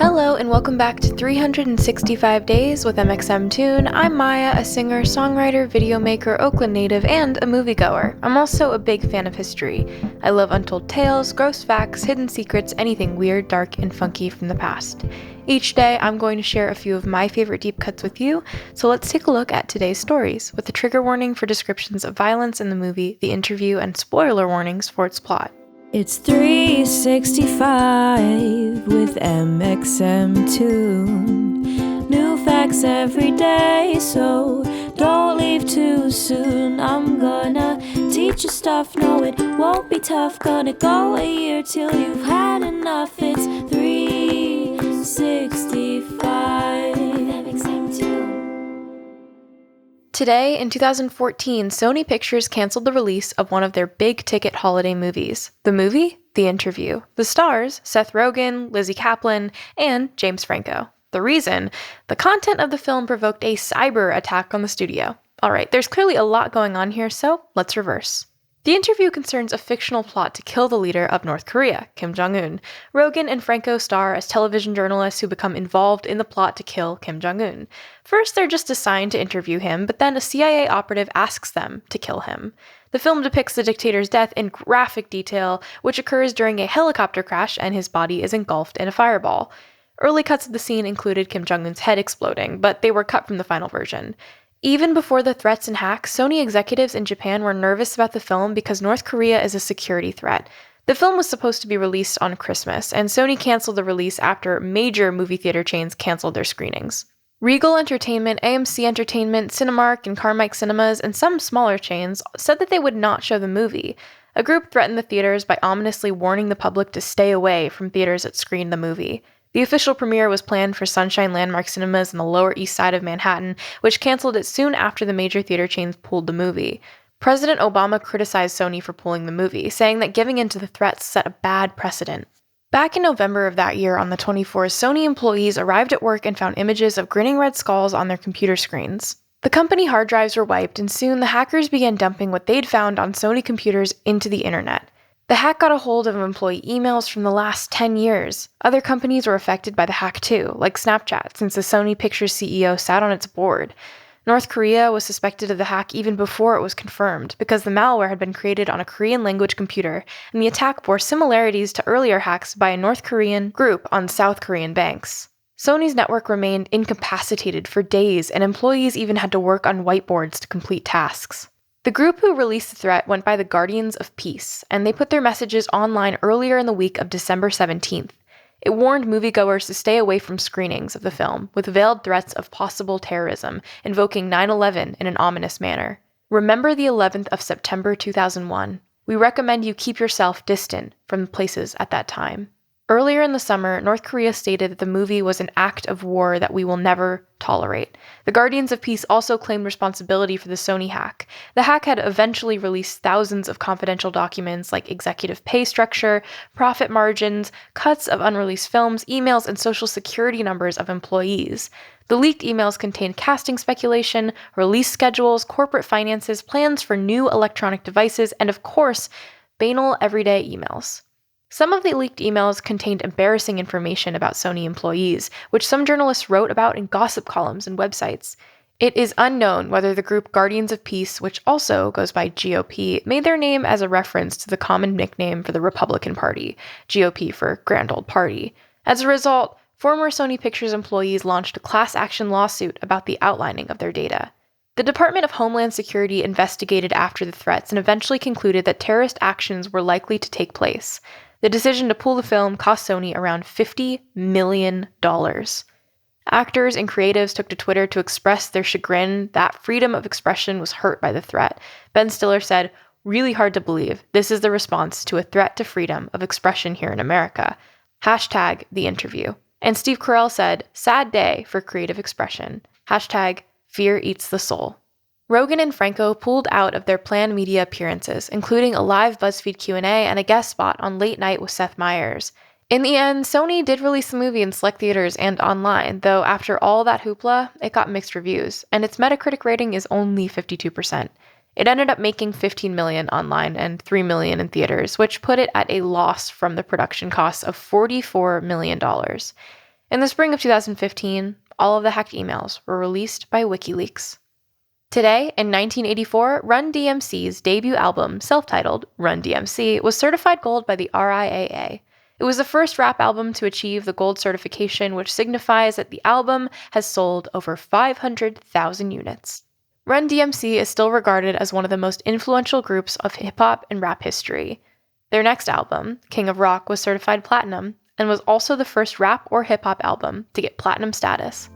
Hello and welcome back to 365 Days with mxmtoon. I'm Maia, a singer, songwriter, video maker, Oakland native, and a moviegoer. I'm also a big fan of history. I love untold tales, gross facts, hidden secrets, anything weird, dark, and funky from the past. Each day, I'm going to share a few of my favorite deep cuts with you, so let's take a look at today's stories, with a trigger warning for descriptions of violence in the movie, the interview, and spoiler warnings for its plot. It's 365 with mxmtoon. New facts every day, so don't leave too soon. I'm gonna teach you stuff, no it won't be tough. Gonna go a year till you've had enough. It's 365 mxmtoon. Today, in 2014, Sony Pictures canceled the release of one of their big-ticket holiday movies. The movie? The Interview. The stars, Seth Rogen, Lizzie Kaplan, and James Franco. The reason? The content of the film provoked a cyber attack on the studio. Alright, there's clearly a lot going on here, so let's reverse. The Interview concerns a fictional plot to kill the leader of North Korea, Kim Jong-un. Rogen and Franco star as television journalists who become involved in the plot to kill Kim Jong-un. First, they're just assigned to interview him, but then a CIA operative asks them to kill him. The film depicts the dictator's death in graphic detail, which occurs during a helicopter crash and his body is engulfed in a fireball. Early cuts of the scene included Kim Jong-un's head exploding, but they were cut from the final version. Even before the threats and hacks, Sony executives in Japan were nervous about the film because North Korea is a security threat. The film was supposed to be released on Christmas, and Sony canceled the release after major movie theater chains canceled their screenings. Regal Entertainment, AMC Entertainment, Cinemark, and Carmike Cinemas, and some smaller chains said that they would not show the movie. A group threatened the theaters by ominously warning the public to stay away from theaters that screened the movie. The official premiere was planned for Sunshine Landmark Cinemas on the Lower East Side of Manhattan, which canceled it soon after the major theater chains pulled the movie. President Obama criticized Sony for pulling the movie, saying that giving in to the threats set a bad precedent. Back in November of that year, on the 24th, Sony employees arrived at work and found images of grinning red skulls on their computer screens. The company hard drives were wiped, and soon the hackers began dumping what they'd found on Sony computers into the internet. The hack got a hold of employee emails from the last 10 years. Other companies were affected by the hack too, like Snapchat, since the Sony Pictures CEO sat on its board. North Korea was suspected of the hack even before it was confirmed, because the malware had been created on a Korean-language computer, and the attack bore similarities to earlier hacks by a North Korean group on South Korean banks. Sony's network remained incapacitated for days, and employees even had to work on whiteboards to complete tasks. The group who released the threat went by the Guardians of Peace, and they put their messages online earlier in the week of December 17th. It warned moviegoers to stay away from screenings of the film, with veiled threats of possible terrorism, invoking 9/11 in an ominous manner. Remember the 11th of September 2001. We recommend you keep yourself distant from places at that time. Earlier in the summer, North Korea stated that the movie was an act of war that we will never tolerate. The Guardians of Peace also claimed responsibility for the Sony hack. The hack had eventually released thousands of confidential documents like executive pay structure, profit margins, cuts of unreleased films, emails, and social security numbers of employees. The leaked emails contained casting speculation, release schedules, corporate finances, plans for new electronic devices, and of course, banal everyday emails. Some of the leaked emails contained embarrassing information about Sony employees, which some journalists wrote about in gossip columns and websites. It is unknown whether the group Guardians of Peace, which also goes by GOP, made their name as a reference to the common nickname for the Republican Party, GOP for Grand Old Party. As a result, former Sony Pictures employees launched a class action lawsuit about the outlining of their data. The Department of Homeland Security investigated after the threats and eventually concluded that terrorist actions were likely to take place. The decision to pull the film cost Sony around $50 million. Actors and creatives took to Twitter to express their chagrin that freedom of expression was hurt by the threat. Ben Stiller said, "Really hard to believe. This is the response to a threat to freedom of expression here in America. Hashtag the interview." And Steve Carell said, "Sad day for creative expression. Hashtag fear eats the soul." Rogen and Franco pulled out of their planned media appearances, including a live BuzzFeed Q&A and a guest spot on Late Night with Seth Meyers. In the end, Sony did release the movie in select theaters and online, though after all that hoopla, it got mixed reviews, and its Metacritic rating is only 52%. It ended up making $15 million online and $3 million in theaters, which put it at a loss from the production costs of $44 million. In the spring of 2015, all of the hacked emails were released by WikiLeaks. Today, in 1984, Run-DMC's debut album, self-titled Run-DMC, was certified gold by the RIAA. It was the first rap album to achieve the gold certification, which signifies that the album has sold over 500,000 units. Run-DMC is still regarded as one of the most influential groups of hip-hop and rap history. Their next album, King of Rock, was certified platinum, and was also the first rap or hip-hop album to get platinum status.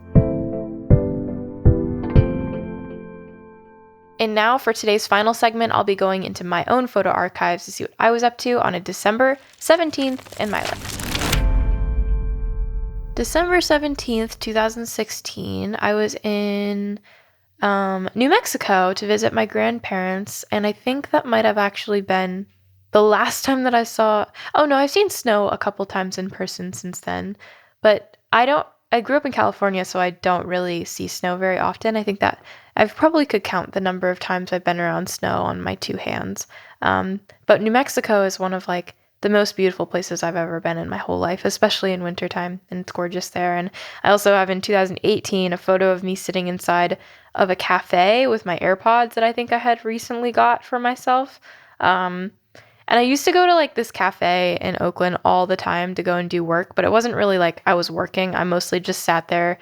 And now for today's final segment, I'll be going into my own photo archives to see what I was up to on a December 17th in my life. December 17th, 2016, I was in New Mexico to visit my grandparents, and I think that might have actually been the last time that I saw... Oh no, I've seen snow a couple times in person since then, but I grew up in California, so I don't really see snow very often. I think that I probably could count the number of times I've been around snow on my two hands. But New Mexico is one of like the most beautiful places I've ever been in my whole life, especially in wintertime, and it's gorgeous there. And I also have in 2018 a photo of me sitting inside of a cafe with my AirPods that I think I had recently got for myself. And I used to go to like this cafe in Oakland all the time to go and do work, but it wasn't really like I was working. I mostly just sat there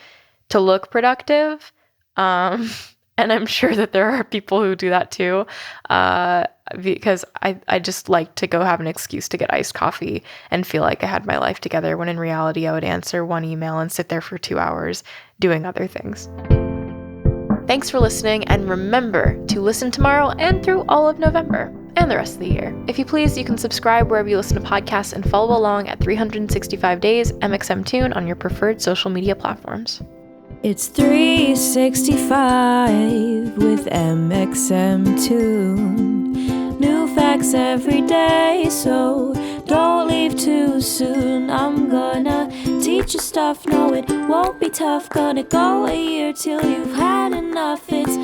to look productive. And I'm sure that there are people who do that too, because I just like to go have an excuse to get iced coffee and feel like I had my life together, when in reality I would answer one email and sit there for 2 hours doing other things. Thanks for listening, and remember to listen tomorrow and through all of November and the rest of the year. If you please, you can subscribe wherever you listen to podcasts and follow along at 365 Days mxmtoon on your preferred social media platforms. It's 365 with mxmtoon. New facts every day, so don't leave too soon. I'm gonna teach you stuff, no it won't be tough. Gonna go a year till you've had enough. It's